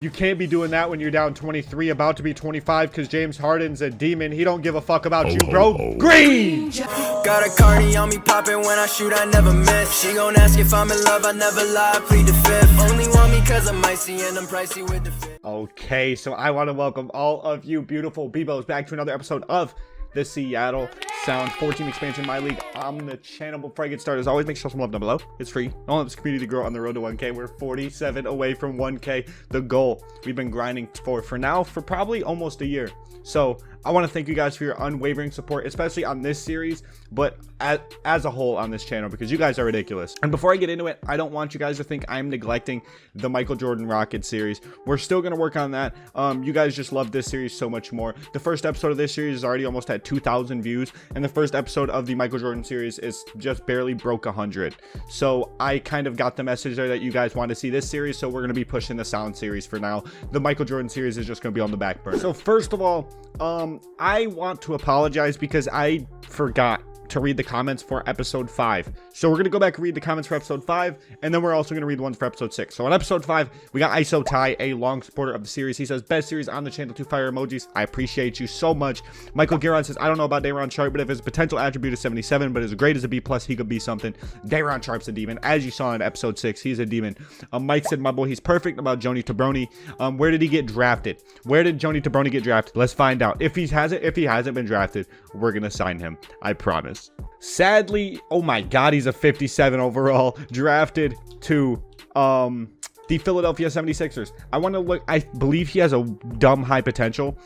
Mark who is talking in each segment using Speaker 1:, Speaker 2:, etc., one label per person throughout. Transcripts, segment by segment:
Speaker 1: You can't be doing that when you're down 23, about to be 25, because James Harden's a demon. He don't give a fuck about you, bro. Green!
Speaker 2: Got a cardi on me popping when I shoot, I never miss. She gon' ask if I'm in love, I never lie, plead the fifth. Only want me cause I'm icy and I'm pricey with the fit.
Speaker 1: Okay, so I want to welcome all of you beautiful Bebos back to another episode of the Seattle Sound 14 expansion Myleague on the channel. Before I get started, as always, make sure some love down below. It's free. Don't let this community grow on the road to 1K. We're 47 away from 1K, the goal we've been grinding for now for probably almost a year. So I want to thank you guys for your unwavering support, especially on this series, but as a whole on this channel, because you guys are ridiculous. And before I get into it, I don't want you guys to think I'm neglecting the Michael Jordan Rocket series. We're still going to work on that. You guys just love this series so much more. The first episode of this series is already almost at 2,000 views, and the first episode of the Michael Jordan series is just barely broke 100. So I kind of got the message there that you guys want to see this series, so we're going to be pushing the Sound series for now. The Michael Jordan series is just going to be on the back burner. So first of all, I want to apologize because I forgot to read the comments for episode 5. So we're going to go back and read the comments for episode 5, and then we're also going to read the ones for episode 6. So on episode 5, we got ISO Ty, a long supporter of the series. He says, best series on the channel, 2 fire emojis. I appreciate you so much. Michael Giron says, I don't know about Day'Ron Sharpe, but if his potential attribute is 77, but as great as a B+, he could be something. Day'Ron Sharpe's a demon. As you saw in episode 6, he's a demon. Mike said, my boy, he's perfect. About Joni Tabroni. Where did he get drafted? Where did Joni Tabroni get drafted? Let's find out. If he hasn't been drafted, we're going to sign him. I promise. Sadly, oh my god, he's a 57 overall, drafted to the Philadelphia 76ers. I want to look. I believe he has a dumb high potential,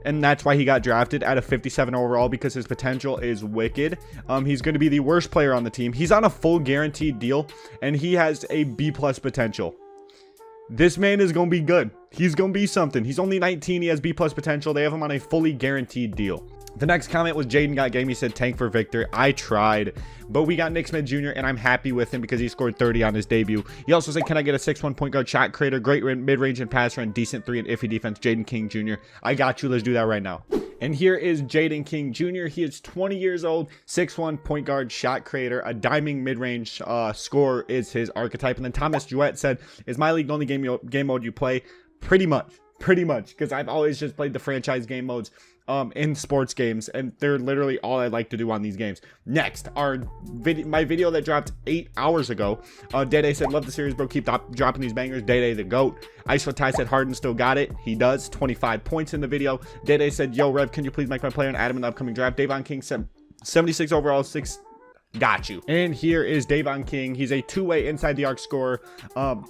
Speaker 1: and that's why he got drafted at a 57 overall, because his potential is wicked. He's going to be the worst player on the team. He's on a full guaranteed deal, and he has a B+ potential. This man is going to be good. He's going to be something. He's only 19. He has B+ potential. They have him on a fully guaranteed deal. The next comment was Jaden Got Game. He said, tank for Victor. I tried, but we got Nick Smith Jr., and I'm happy with him because he scored 30 on his debut. He also said, can I get a 6'1" point guard, shot creator, great mid-range and passer, and decent 3 and iffy defense, Jaden King Jr. I got you. Let's do that right now. And here is Jaden King Jr. He is 20 years old, 6'1" point guard, shot creator, a diming mid-range scorer is his archetype. And then Thomas Jewett said, is Myleague the only game mode you play? Pretty much, because I've always just played the franchise game modes in sports games, and they're literally all I like to do on these games. Next, my video that dropped 8 hours ago. Dede said, love the series, bro, keep dropping these bangers. Dede the GOAT. ISO Ty said, Harden still got it. He does. 25 points in the video. Dede said, yo Rev, can you please make my player and add him in the upcoming draft? Davon King said, 76 overall, 6. Got you. And here is Davon King. He's a two-way inside the arc scorer.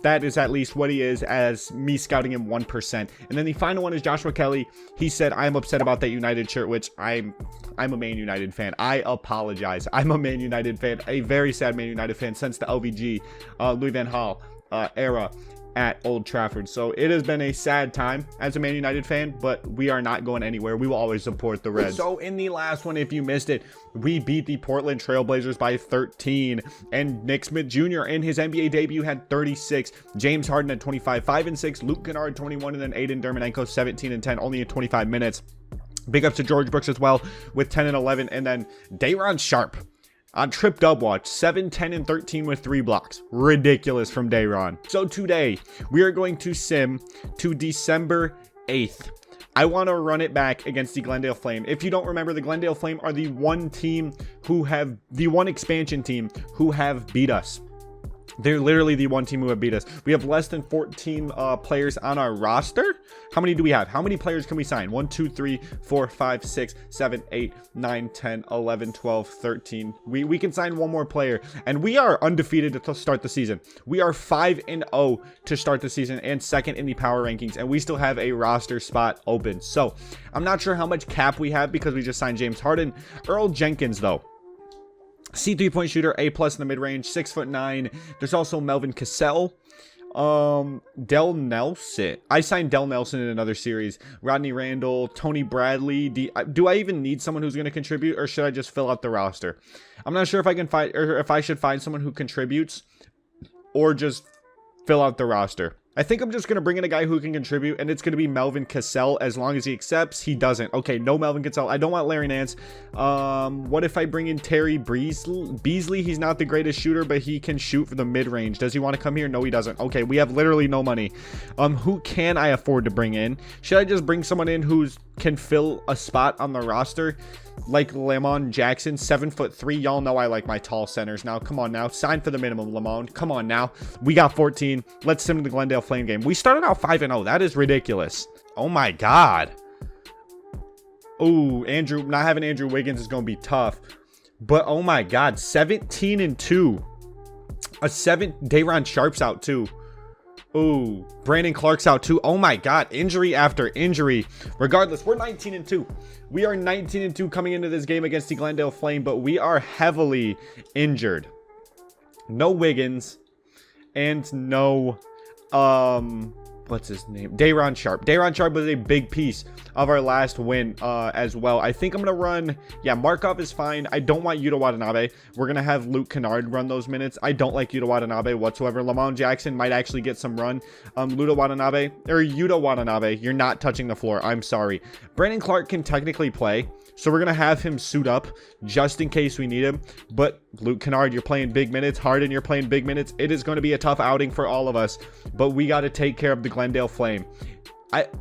Speaker 1: That is at least what he is, as me scouting him 1%. And then the final one is Joshua Kelly. He said, I'm upset about that United shirt, which I'm a Man United fan. I apologize. I'm a Man United fan, a very sad Man United fan since the LVG Louis Van Gaal era at Old Trafford. So it has been a sad time as a Man United fan, but we are not going anywhere. We will always support the Reds. So in the last one, if you missed it, we beat the Portland Trailblazers by 13, and Nick Smith Jr. in his NBA debut had 36. James Harden had 25, 5 and 6. Luke Kennard 21, and then Aiden Dermanenko 17 and 10, only in 25 minutes. Big ups to George Brooks as well with 10 and 11, and then Day'Ron Sharpe on Trip Dub Watch, 7, 10, and 13 with 3 blocks. Ridiculous from Day'Ron. So today, we are going to sim to December 8th. I want to run it back against the Glendale Flame. If you don't remember, the Glendale Flame are the one expansion team who have beat us. They're literally the one team who have beat us. We have less than 14 players on our roster. How many do we have? How many players can we sign? 1, 2, 3, 4, 5, 6, 7, 8, 9, 10, 11, 12, 13. We can sign one more player. And we are undefeated to start the season. We are 5-0 to start the season and second in the power rankings. And we still have a roster spot open. So I'm not sure how much cap we have because we just signed James Harden. Earl Jenkins, though. C 3-point shooter, A+ in the mid-range, 6'9". There's also Melvin Cassell. Dell Nelson. I signed Dell Nelson in another series. Rodney Randall, Tony Bradley. Do I even need someone who's going to contribute, or should I just fill out the roster? I'm not sure if I can find, or if I should find someone who contributes, or just fill out the roster. I think I'm just going to bring in a guy who can contribute, and it's going to be Melvin Cassell as long as he accepts. He doesn't. Okay, no Melvin Cassell. I don't want Larry Nance. What if I bring in Terry Beasley? He's not the greatest shooter, but he can shoot for the mid-range. Does he want to come here? No, he doesn't. Okay, we have literally no money. Who can I afford to bring in? Should I just bring someone in who can fill a spot on the roster? Like Lamont Jackson, 7'3". Y'all know I like my tall centers now. Come on now. Sign for the minimum, Lamont. Come on now. We got 14. Let's send him to the Glendale Flame game. We started out 5-0. That is ridiculous. Oh my God. Oh, not having Andrew Wiggins is going to be tough. But oh my God, 17-2. Day'Ron Sharp's out too. Ooh, Brandon Clark's out too. Oh my God, injury after injury. Regardless, we're 19-2. We are 19-2 coming into this game against the Glendale Flame, but we are heavily injured. No Wiggins and no, what's his name? Day'Ron Sharp. Day'Ron Sharp was a big piece of our last win as well. I think I'm going to run, yeah, Markov is fine. I don't want Yuta Watanabe. We're going to have Luke Kennard run those minutes. I don't like Yuta Watanabe whatsoever. Lamont Jackson might actually get some run. Yuta Watanabe, you're not touching the floor. I'm sorry. Brandon Clark can technically play, so we're going to have him suit up just in case we need him. But Luke Kennard, you're playing big minutes. Harden, you're playing big minutes. It is going to be a tough outing for all of us, but we got to take care of the Glendale Flame.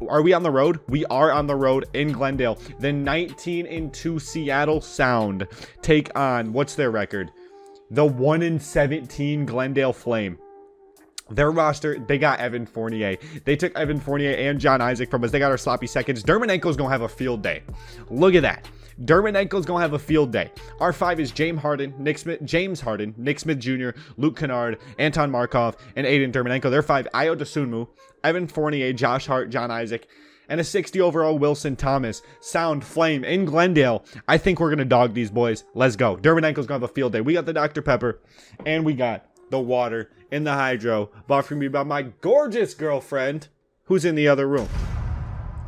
Speaker 1: Are we on the road? We are on the road in Glendale. The 19-2 Seattle Sound take on, what's their record? The 1-17 Glendale Flame. Their roster, they got Evan Fournier. They took Evan Fournier and John Isaac from us. They got our sloppy seconds. Dermanenko's going to have a field day. Look at that. Dermanenko's going to have a field day. Our 5 is James Harden, Nick Smith Jr., Luke Kennard, Anton Markov, and Aiden Dermanenko. They're 5. Ayo Dosunmu, Evan Fournier, Josh Hart, John Isaac, and a 60 overall Wilson Thomas. Sound Flame in Glendale. I think we're going to dog these boys. Let's go. Dermanenko's going to have a field day. We got the Dr. Pepper, and we got the water in the hydro bought for me by my gorgeous girlfriend who's in the other room.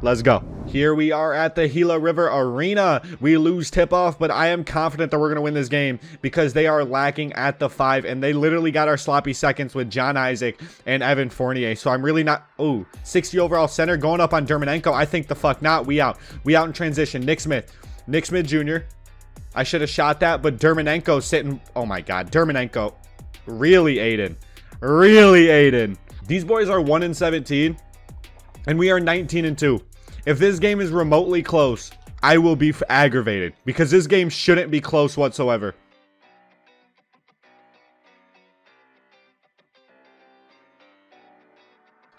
Speaker 1: Let's go. Here we are at the Gila River Arena. We lose tip-off, but I am confident that we're going to win this game because they are lacking at the 5, and they literally got our sloppy seconds with John Isaac and Evan Fournier. So I'm really not... Ooh, 60 overall center going up on Dermanenko. I think the fuck not. We out. We out in transition. Nick Smith Jr. I should have shot that, but Dermanenko sitting... Oh my God. Dermanenko. Really, Aiden. Really, Aiden. These boys are 1-17, and we are 19-2. If this game is remotely close, I will be aggravated because this game shouldn't be close whatsoever.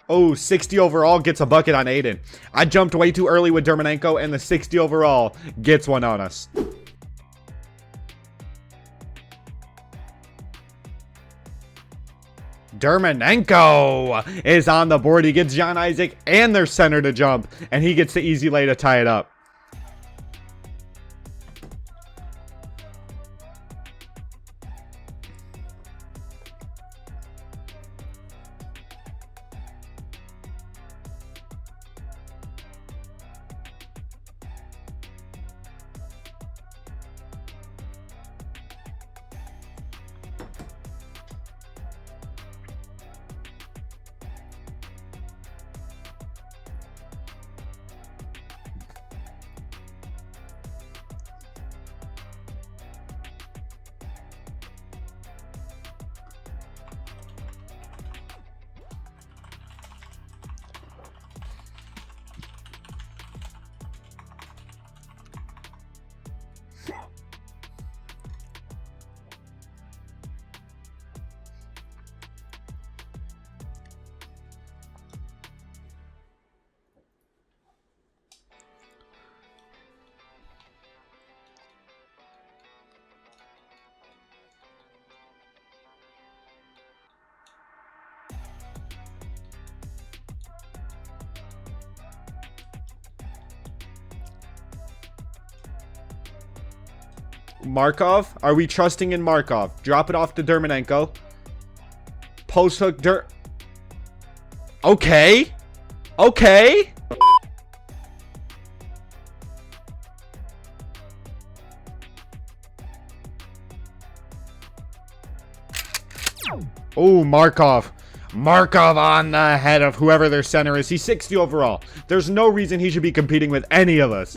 Speaker 1: Oh, 60 overall gets a bucket on Aiden. I jumped way too early with Dermanenko, and the 60 overall gets one on us. Dermanenko is on the board. He gets John Isaac and their center to jump, and he gets the easy lay to tie it up. Markov? Are we trusting in Markov? Drop it off to Dermanenko. Post hook Okay. Okay. Oh, Markov. Markov on the head of whoever their center is. He's 60 overall. There's no reason he should be competing with any of us.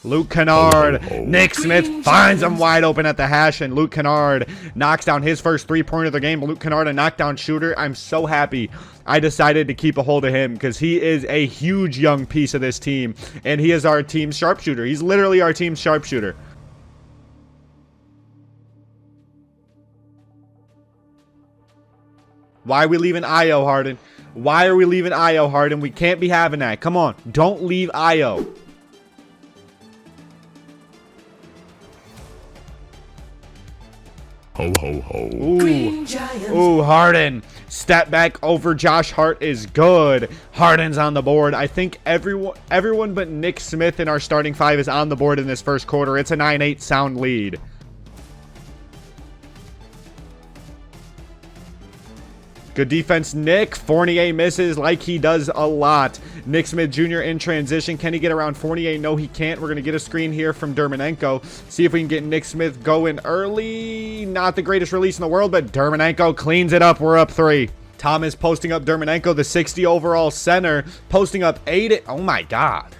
Speaker 1: Luke Kennard, Nick Smith finds him wide open at the hash, and Luke Kennard knocks down his first three-pointer of the game. Luke Kennard, a knockdown shooter. I'm so happy I decided to keep a hold of him because he is a huge young piece of this team, and he is our team's sharpshooter. He's literally our team's sharpshooter. Why are we leaving Io, Harden? Why are we leaving Io, Harden? We can't be having that. Come on, don't leave Io.
Speaker 3: Ho, ho, ho.
Speaker 1: Ooh, Harden. Step back over Josh Hart is good. Harden's on the board. I think everyone but Nick Smith in our starting five is on the board in this first quarter. It's a 9-8 sound lead. Good defense, Nick. Fournier misses like he does a lot. Nick Smith Jr. in transition. Can he get around Fournier? No, he can't. We're going to get a screen here from Dermanenko. See if we can get Nick Smith going early. Not the greatest release in the world, but Dermanenko cleans it up. We're up 3. Thomas posting up Dermanenko, the 60 overall center, posting up 8. Oh, my God.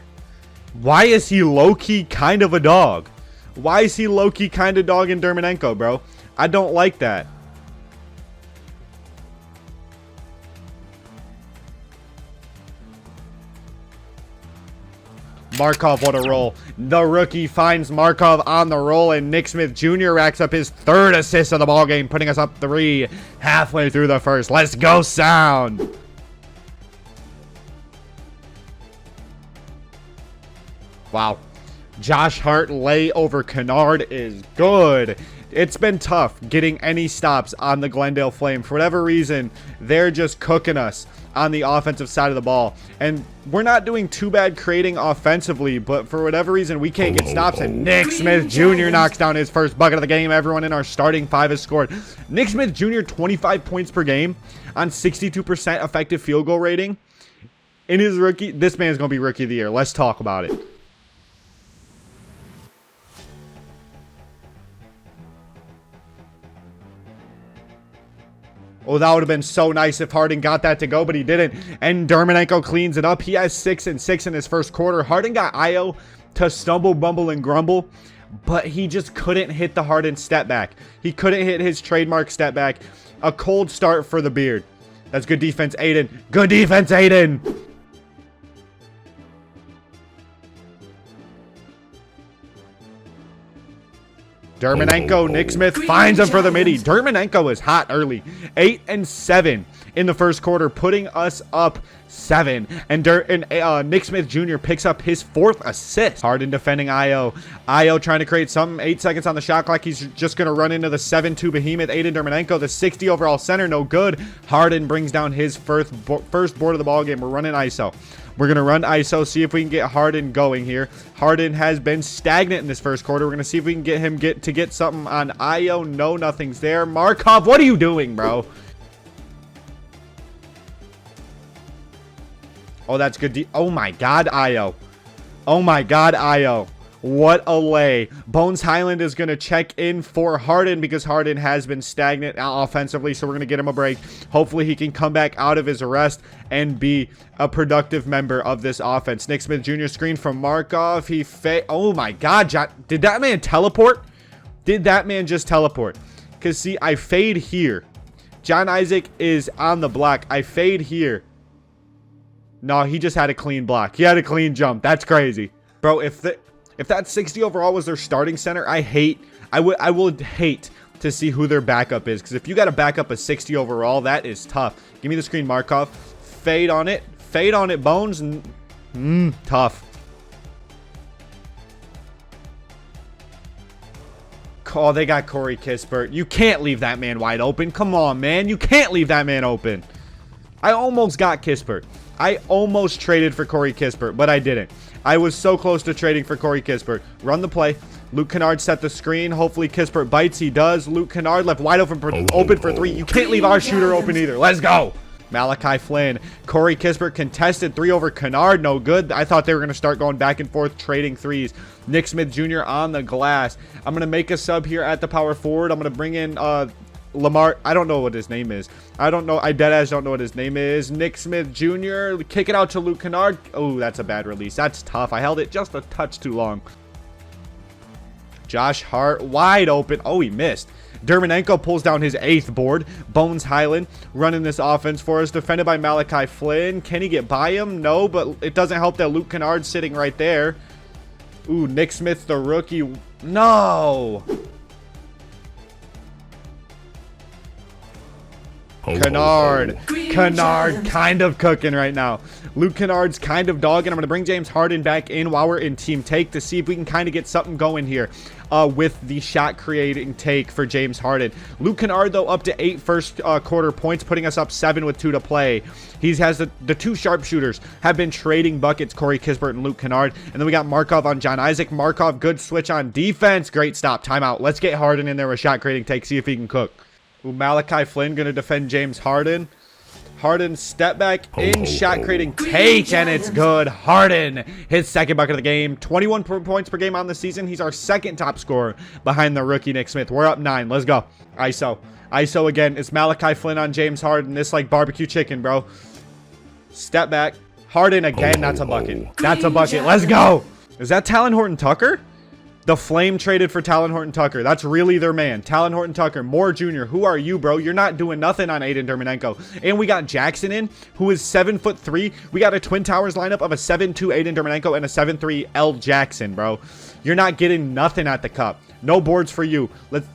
Speaker 1: Why is he low-key kind of a dog? Why is he low-key kind of dogging Dermanenko, bro? I don't like that. Markov, what a roll. The rookie finds Markov on the roll, and Nick Smith Jr. racks up his 3rd assist of the ballgame, putting us up 3 halfway through the first. Let's go, Sound. Wow. Josh Hart lay over Kennard is good. It's been tough getting any stops on the Glendale Flame. For whatever reason, they're just cooking us on the offensive side of the ball. And we're not doing too bad creating offensively, but for whatever reason, we can't get stops. And Nick Smith Jr. knocks down his first bucket of the game. Everyone in our starting five has scored. Nick Smith Jr., 25 points per game on 62% effective field goal rating. In his rookie, this man's going to be rookie of the year. Let's talk about it. Oh, that would have been so nice if Harden got that to go, but he didn't. And Dermanenko cleans it up. He has 6 and 6 in his first quarter. Harden got Io to stumble, bumble, and grumble, but he just couldn't hit the Harden step back. He couldn't hit his trademark step back. A cold start for the beard. That's good defense, Aiden. Good defense, Aiden. Dermanenko, Nick Smith finds him for the midi. Dermanenko is hot early. 8 and 7 in the first quarter, putting us up 7. And Nick Smith Jr. picks up his 4th assist. Harden defending Io. Io trying to create something. 8 seconds on the shot clock. He's just going to run into the 7-2 behemoth. Aiden Dermanenko, the 60 overall center, no good. Harden brings down his first board of the ball game. We're running ISO. We're going to run ISO, see if we can get Harden going here. Harden has been stagnant in this first quarter. We're going to see if we can get him to get something on Io. No, nothing's there. Markov, what are you doing, bro? Oh, that's good. Oh, my God, Io. Oh, my God, Io. What a lay. Bones Highland is going to check in for Harden because Harden has been stagnant offensively, so we're going to get him a break. Hopefully he can come back out of his arrest and be a productive member of this offense. Nick Smith Jr. screen from Markov. Oh my God, John. Did that man teleport? Did that man just teleport? Because, see, I fade here. John Isaac is on the block. I fade here. No, he just had a clean block. He had a clean jump. That's crazy. Bro, if that 60 overall was their starting center, I would hate to see who their backup is. Because if you got to back up a 60 overall, that is tough. Give me the screen, Markov. Fade on it. Fade on it, Bones. Tough. Oh, they got Corey Kispert. You can't leave that man wide open. Come on, man. You can't leave that man open. I almost got Kispert. I almost traded for Corey Kispert, but I didn't. I was so close to trading for Corey Kispert. Run the play. Luke Kennard set the screen. Hopefully Kispert bites. He does. Luke Kennard left wide open for 3. You can't leave our shooter open either. Let's go. Malachi Flynn. Corey Kispert contested 3 over Kennard. No good. I thought they were going to start going back and forth, trading threes. Nick Smith Jr. on the glass. I'm going to make a sub here at the power forward. I'm going to bring in Lamar. I don't know what his name is. I deadass don't know what his name is. Nick Smith Jr. Kick it out to Luke Kennard. Oh, that's a bad release. That's tough. I held it just a touch too long. Josh Hart wide open. Oh, he missed. Dermanenko pulls down his 8th board. Bones Highland running this offense for us. Defended by Malachi Flynn. Can he get by him? No, but it doesn't help that Luke Kennard's sitting right there. Ooh, Nick Smith, the rookie. No. Kennard. Kennard kind of cooking right now. Luke Kennard's kind of dogging. I'm going to bring James Harden back in while we're in team take to see if we can kind of get something going here with the shot creating take for James Harden. Luke Kennard, though, up to 8 first quarter points, putting us up 7 with 2 to play. He has the 2 sharpshooters have been trading buckets, Corey Kispert and Luke Kennard. And then we got Markov on John Isaac. Markov, good switch on defense. Great stop. Timeout. Let's get Harden in there with shot creating take, see if he can cook. Ooh, Malachi Flynn going to defend James Harden. Harden step back in shot creating take, and it's good. Harden, his 2nd bucket of the game. 21 points per game on the season. He's our 2nd top scorer behind the rookie Nick Smith. We're up 9. Let's go. ISO. ISO again. It's Malachi Flynn on James Harden. This like barbecue chicken, bro. Step back. Harden again. That's a bucket. That's a bucket. Let's go. Is that Talon Horton-Tucker? The Flame traded for Talon Horton-Tucker. That's really their man. Talon Horton-Tucker. Moore Jr. Who are you, bro? You're not doing nothing on Aiden Dermanenko. And we got Jackson in, who is 7'3". We got a Twin Towers lineup of a 7'2" Aiden Dermanenko and a 7'3" L. Jackson, bro. You're not getting nothing at the cup. No boards for you.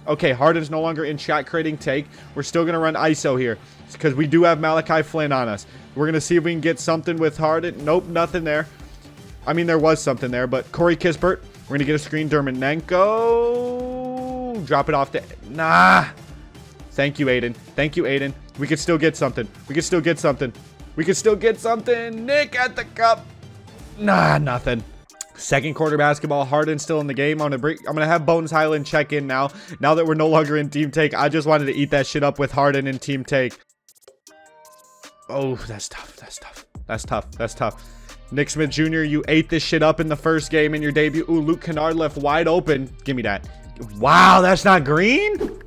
Speaker 1: Okay, Harden's no longer in shot creating take. We're still going to run ISO here because we do have Malachi Flynn on us. We're going to see if we can get something with Harden. Nope, nothing there. I mean, there was something there, but Corey Kispert. We're going to get a screen. Dermanenko. Drop it off to... Nah. Thank you, Aiden. Thank you, Aiden. We could still get something. We could still get something. We could still get something. Nick at the cup. Nah, nothing. 2nd quarter basketball. Harden still in the game. I'm gonna have Bones Highland check in now. Now that we're no longer in team take, I just wanted to eat that shit up with Harden in team take. Oh, that's tough. That's tough. That's tough. That's tough. Nick Smith Jr., you ate this shit up in the first game in your debut. Ooh, Luke Kennard left wide open. Give me that. Wow, that's not green?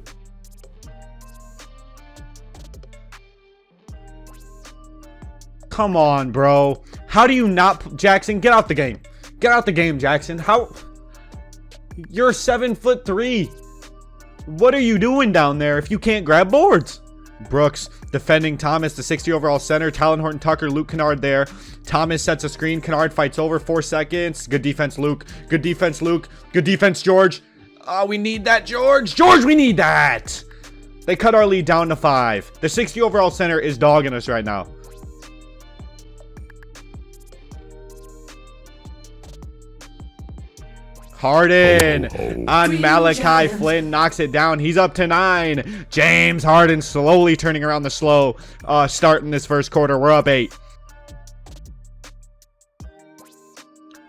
Speaker 1: Come on, bro. How do you not... Jackson, get out the game. Get out the game, Jackson. How... You're 7'3". What are you doing down there if you can't grab boards? Brooks defending Thomas, the 60 overall center. Talon Horton-Tucker, Luke Kennard there. Thomas sets a screen. Kennard fights over. 4 seconds. Good defense, Luke. Good defense, Luke. Good defense, George. Oh, we need that, George. George, we need that. They cut our lead down to 5. The 60 overall center is dogging us right now. Harden on Malachi Flynn knocks it down. He's up to 9. James Harden slowly turning around the slow start in this first quarter. We're up 8.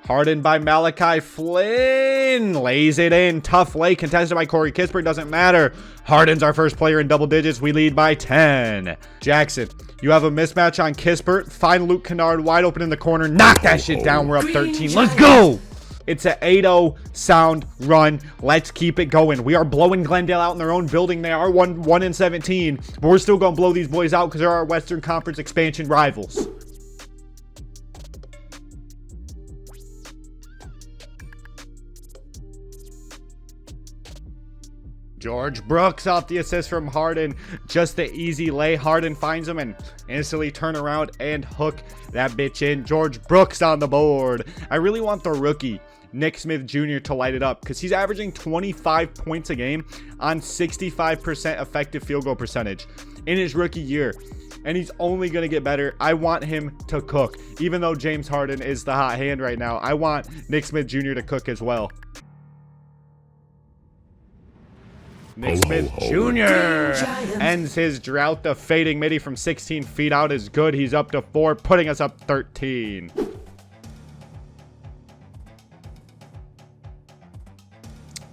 Speaker 1: Harden by Malachi Flynn. Lays it in. Tough lay. Contested by Corey Kispert. Doesn't matter. Harden's our first player in double digits. We lead by 10. Jackson, you have a mismatch on Kispert. Find Luke Kennard wide open in the corner. Knock that shit down. We're up 13. Let's go. It's an 8-0 sound run. Let's keep it going. We are blowing Glendale out in their own building. They are 1-17, but we're still going to blow these boys out because they're our Western Conference expansion rivals. George Brooks off the assist from Harden. Just the easy lay. Harden finds him and instantly turn around and hook that bitch in. George Brooks on the board. I really want the rookie Nick Smith Jr. to light it up because he's averaging 25 points a game on 65% effective field goal percentage in his rookie year. And he's only going to get better. I want him to cook. Even though James Harden is the hot hand right now, I want Nick Smith Jr. to cook as well. Nick Smith Jr. ends his drought. The fading midi from 16 feet out is good. He's up to 4, putting us up 13.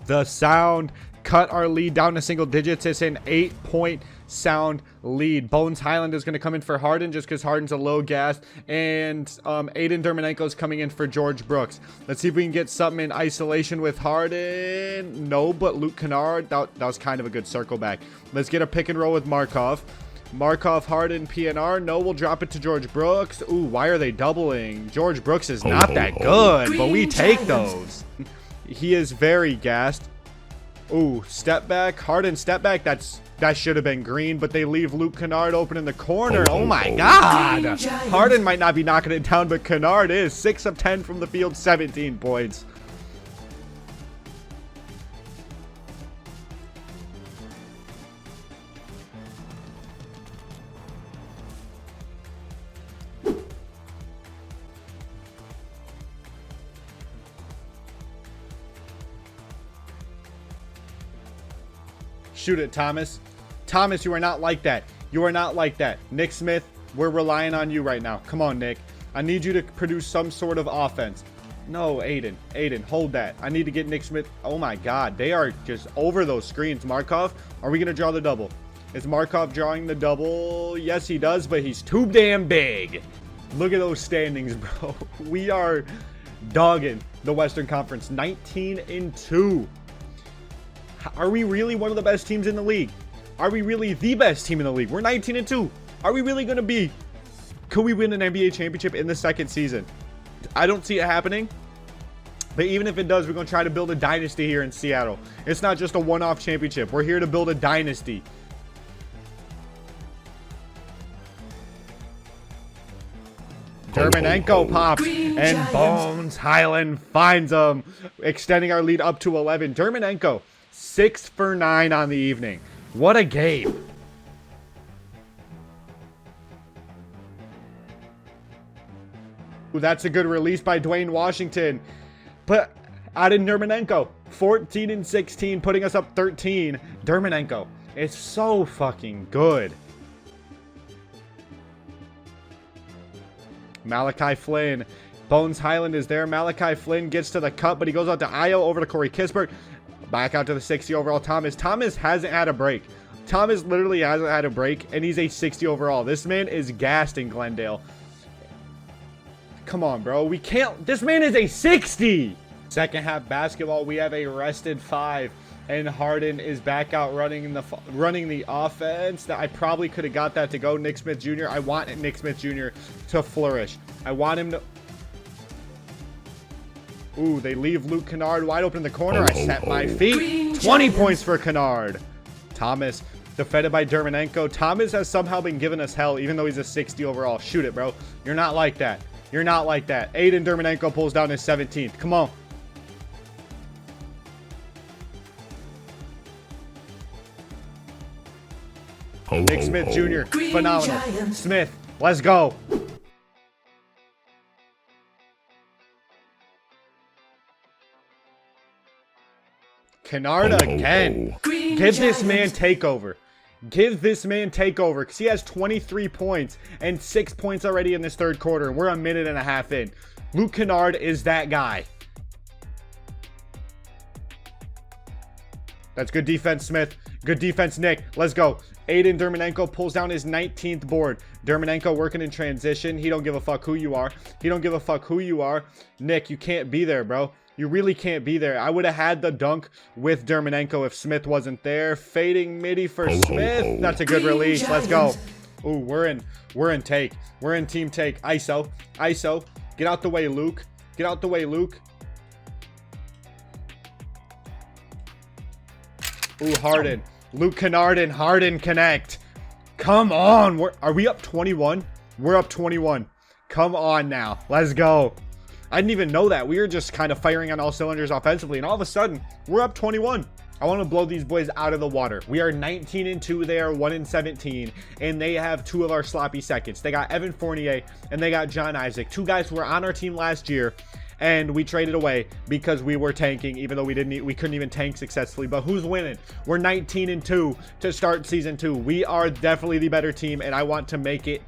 Speaker 1: The sound cut our lead down to single digits. It's an 8-point sound lead. Bones Highland is going to come in for Harden just because Harden's a low gas, and Aiden Dermanenko is coming in for George Brooks. Let's see if we can get something in isolation with Harden. No, but Luke Kennard, that was kind of a good circle back. Let's get a pick and roll with Markov. Markov, Harden, PNR. No, we'll drop it to George Brooks. Ooh, why are they doubling? George Brooks is not that good, but we take those. He is very gassed. Ooh, step back. Harden, step back. That should have been green, but they leave Luke Kennard open in the corner. Oh my God. Harden might not be knocking it down, but Kennard is. 6 of 10 from the field, 17 points. Shoot it, Thomas. Thomas, you are not like that. You are not like that. Nick Smith, we're relying on you right now. Come on, Nick. I need you to produce some sort of offense. No, Aiden. Aiden, hold that. I need to get Nick Smith. Oh, my God. They are just over those screens. Markov, are we going to draw the double? Is Markov drawing the double? Yes, he does, but he's too damn big. Look at those standings, bro. We are dogging the Western Conference. 19-2. Are we really one of the best teams in the league? Are we really the best team in the league? We're 19-2. Are we really going to be? Could we win an NBA championship in the second season? I don't see it happening. But even if it does, we're going to try to build a dynasty here in Seattle. It's not just a one-off championship. We're here to build a dynasty. Dermanenko pops, and Bones Highland finds him, extending our lead up to 11. Dermanenko, 6 for 9 on the evening. What a game. Ooh, that's a good release by Dwayne Washington. But Aiden Dermanenko, 14 and 16, putting us up 13. Dermanenko is so fucking good. Malachi Flynn. Bones Highland is there. Malachi Flynn gets to the cut, but he goes out to Io, over to Corey Kispert. Back out to the 60 overall Thomas. Thomas hasn't had a break. Thomas literally hasn't had a break, and he's a 60 overall. This man is gassed in Glendale. Come on, bro. We can't. This man is a 60. Second half basketball, we have a rested 5, and Harden is back out running the offense. I probably could have got that to go. Nick Smith Jr. I want Nick Smith Jr. to flourish. I want him to. Ooh, they leave Luke Kennard wide open in the corner. I set my feet. 20 points for Kennard. Thomas, defended by Dermanenko. Thomas has somehow been giving us hell, even though he's a 60 overall. Shoot it, bro. You're not like that. You're not like that. Aiden Dermanenko pulls down his 17th. Come on. Nick Smith Jr. Phenomenal. Smith, let's go. Kennard again. Give this man takeover. Give this man takeover, because he has 23 points and 6 points already in this third quarter, and we're a minute and a half in. Luke Kennard is that guy. That's good defense, Smith. Good defense, Nick. Let's go. Aiden Dermanenko pulls down his 19th board. Dermanenko working in transition. He don't give a fuck who you are. He don't give a fuck who you are. Nick, you can't be there, bro. You really can't be there. I would have had the dunk with Dermanenko if Smith wasn't there. Fading midi for Smith. That's a good release. Let's go. Ooh, we're in take. We're in team take. ISO. ISO. Get out the way, Luke. Get out the way, Luke. Ooh, Harden. Luke Kennard and Harden connect. Come on. Are we up 21? We're up 21. Come on now. Let's go. I didn't even know that. We were just kind of firing on all cylinders offensively, and all of a sudden, we're up 21. I want to blow these boys out of the water. We are 19-2. They are 1-17, and they have 2 of our sloppy seconds. They got Evan Fournier, and they got John Isaac, 2 guys who were on our team last year, and we traded away because we were tanking, even though we couldn't even tank successfully. But who's winning? We're 19-2 to start season 2. We are definitely the better team, and I want to make it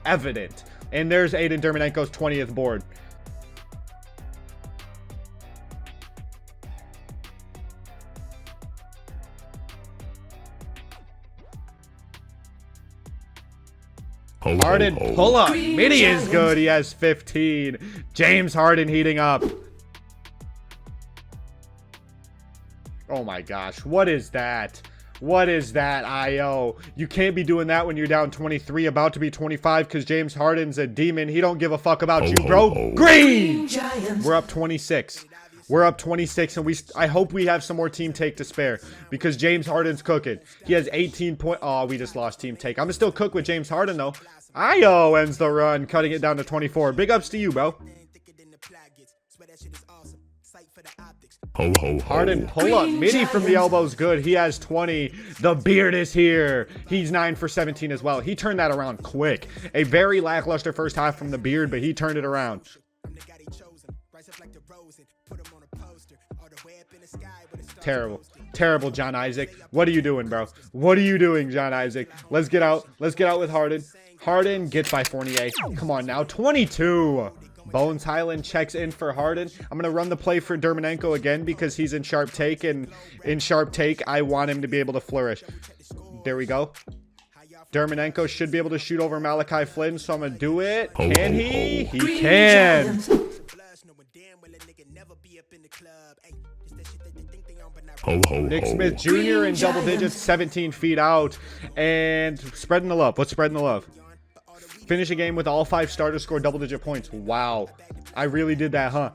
Speaker 1: evident. And there's Aiden Dermanenko's 20th board. Harden pull up. Midi is good. He has 15. James Harden heating up. Oh my gosh. What is that? What is that, IO? You can't be doing that when you're down 23, about to be 25, because James Harden's a demon. He don't give a fuck about you, bro. Green! We're up 26. We're up 26, and I hope we have some more team take to spare, because James Harden's cooking. He has 18 points. Oh, we just lost team take. I'm still cook with James Harden, though. IO ends the run, cutting it down to 24. Big ups to you, bro. Harden pull up. Midi from the elbow is good. He has 20. The beard is here. He's 9 for 17 as well. He turned that around quick. A very lackluster first half from the beard, but he turned it around. Terrible. Terrible, John Isaac. What are you doing, bro? What are you doing, John Isaac? Let's get out. Let's get out with Harden. Harden gets by Fournier. Come on now. 22. Bones Highland checks in for Harden. I'm going to run the play for Dermanenko again because he's in sharp take. And in sharp take, I want him to be able to flourish. There we go. Dermanenko should be able to shoot over Malachi Flynn, so I'm going to do it. Can he? He can. Nick Smith Jr. in double digits, 17 feet out. And spreading the love. What's spreading the love? Finish a game with all 5 starters score double-digit points. Wow. I really did that, huh?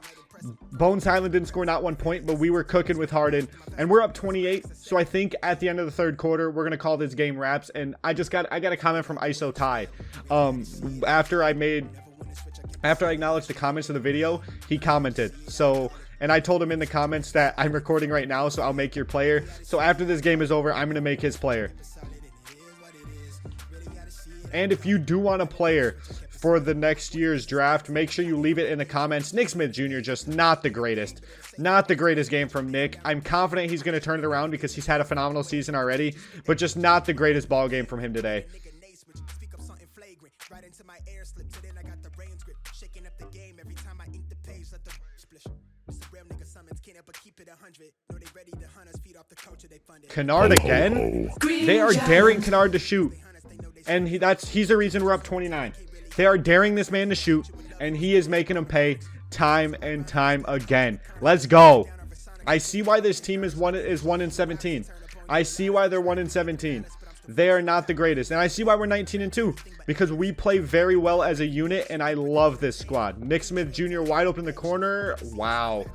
Speaker 1: Bones Highland didn't score not 1 point, but we were cooking with Harden. And we're up 28. So I think at the end of the third quarter, we're going to call this game wraps. And I got a comment from ISO Ty. After I acknowledged the comments of the video, he commented. So... And I told him in the comments that I'm recording right now, so I'll make your player. So after this game is over, I'm going to make his player. And if you do want a player for the next year's draft, make sure you leave it in the comments. Nick Smith Jr. just not the greatest. Not the greatest game from Nick. I'm confident he's going to turn it around because he's had a phenomenal season already. But just not the greatest ball game from him today. Kennard again? They are daring Kennard to shoot. And he's the reason we're up 29. They are daring this man to shoot, and he is making him pay time and time again. Let's go. I see why this team is 1-17. I see why they're 1-17. They are not the greatest. And I see why we're 19-2. Because we play very well as a unit, and I love this squad. Nick Smith Jr. wide open in the corner. Wow.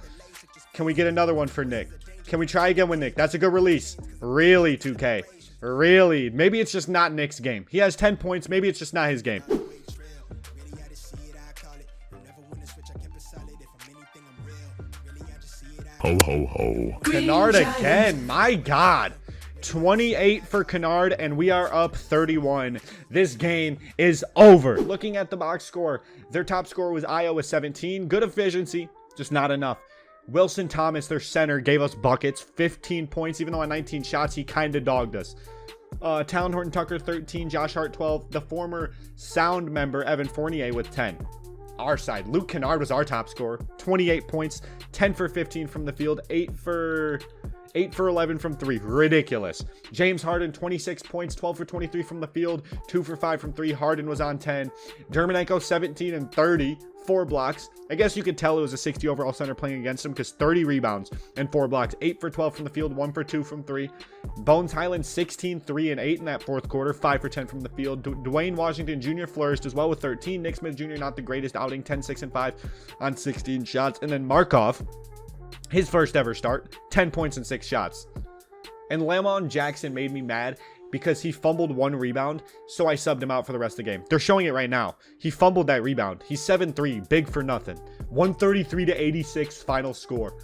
Speaker 1: Can we get another one for Nick? Can we try again with Nick? That's a good release. Really, 2K. Really. Maybe it's just not Nick's game. He has 10 points. Maybe it's just not his game.
Speaker 3: Ho, ho, ho.
Speaker 1: Kennard again. My God. 28 for Kennard, and we are up 31. This game is over. Looking at the box score, their top scorer was Io with 17. Good efficiency, just not enough. Wilson Thomas, their center, gave us buckets, 15 points, even though on 19 shots, he kind of dogged us. Talon Horton Tucker, 13. Josh Hart, 12. The former Sound member, Evan Fournier, with 10. Our side, Luke Kennard was our top scorer, 28 points, 10 for 15 from the field, 8 for 11 from 3. Ridiculous. James Harden, 26 points, 12 for 23 from the field, 2 for 5 from 3. Harden was on 10. Dermanenko, 17 and 30, 4 blocks. I guess you could tell it was a 60 overall center playing against him because 30 rebounds and 4 blocks. 8 for 12 from the field, 1 for 2 from 3. Bones Highland, 16, 3 and 8 in that fourth quarter, 5 for 10 from the field. Dwayne Washington Jr. flourished as well with 13. Nick Smith Jr. not the greatest outing, 10, 6 and 5 on 16 shots. And then Markov, his first ever start, 10 points and 6 shots. And Lamont Jackson made me mad because he fumbled 1 rebound, so I subbed him out for the rest of the game. They're showing it right now. He fumbled that rebound. He's 7-3, big for nothing. 133-86 final score.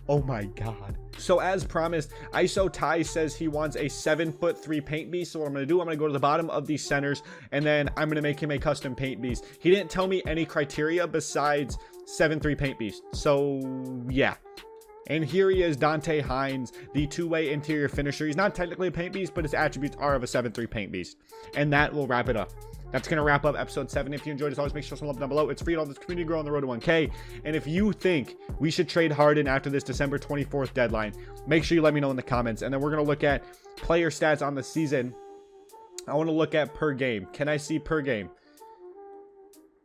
Speaker 1: Oh my God. So as promised, ISO Ty says he wants a 7'3" paint beast. So what I'm going to do, I'm going to go to the bottom of these centers, and then I'm going to make him a custom paint beast. He didn't tell me any criteria besides 7'3" paint beast. So yeah. And here he is, Dante Hines, the two-way interior finisher. He's not technically a paint beast, but his attributes are of a 7'3" paint beast. And that will wrap it up. That's going to wrap up episode 7. If you enjoyed, as always, make sure to love down below. It's free to all this community grow on the road to 1K. And if you think we should trade Harden after this December 24th deadline, make sure you let me know in the comments. And then we're going to look at player stats on the season I want to look at per game. Can I see per game?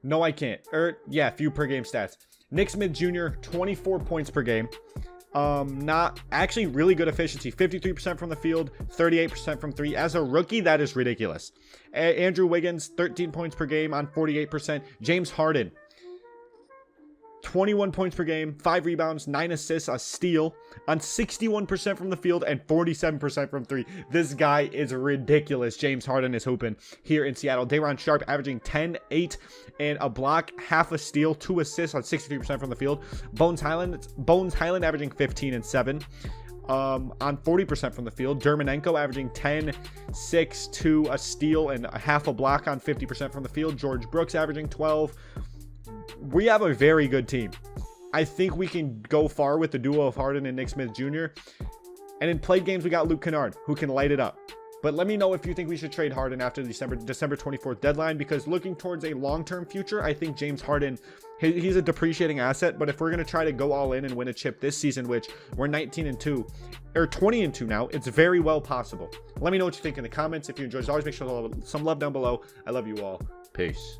Speaker 1: No, I can't. Yeah, few per game stats. Nick Smith Jr., 24 points per game. Not actually really good efficiency. 53% from the field, 38% from three. As a rookie, that is ridiculous. Andrew Wiggins, 13 points per game on 48%. James Harden, 21 points per game, 5 rebounds, 9 assists, a steal on 61% from the field and 47% from three. This guy is ridiculous. James Harden is hooping here in Seattle. Day'Ron Sharpe averaging 10, 8, and a block, half a steal, 2 assists on 63% from the field. Bones Highland averaging 15 and 7 on 40% from the field. Dermanenko averaging 10, 6, 2, a steal, and a half a block on 50% from the field. George Brooks averaging 12. We have a very good team. I think we can go far with the duo of Harden and Nick Smith Jr. And in played games, we got Luke Kennard, who can light it up. But let me know if you think we should trade Harden after the December 24th deadline, because looking towards a long-term future, I think James Harden, he's a depreciating asset. But if we're going to try to go all in and win a chip this season, which we're 19-2 or 20-2 now, it's very well possible. Let me know what you think in the comments. If you enjoyed, as always, make sure to leave some love down below. I love you all. Peace.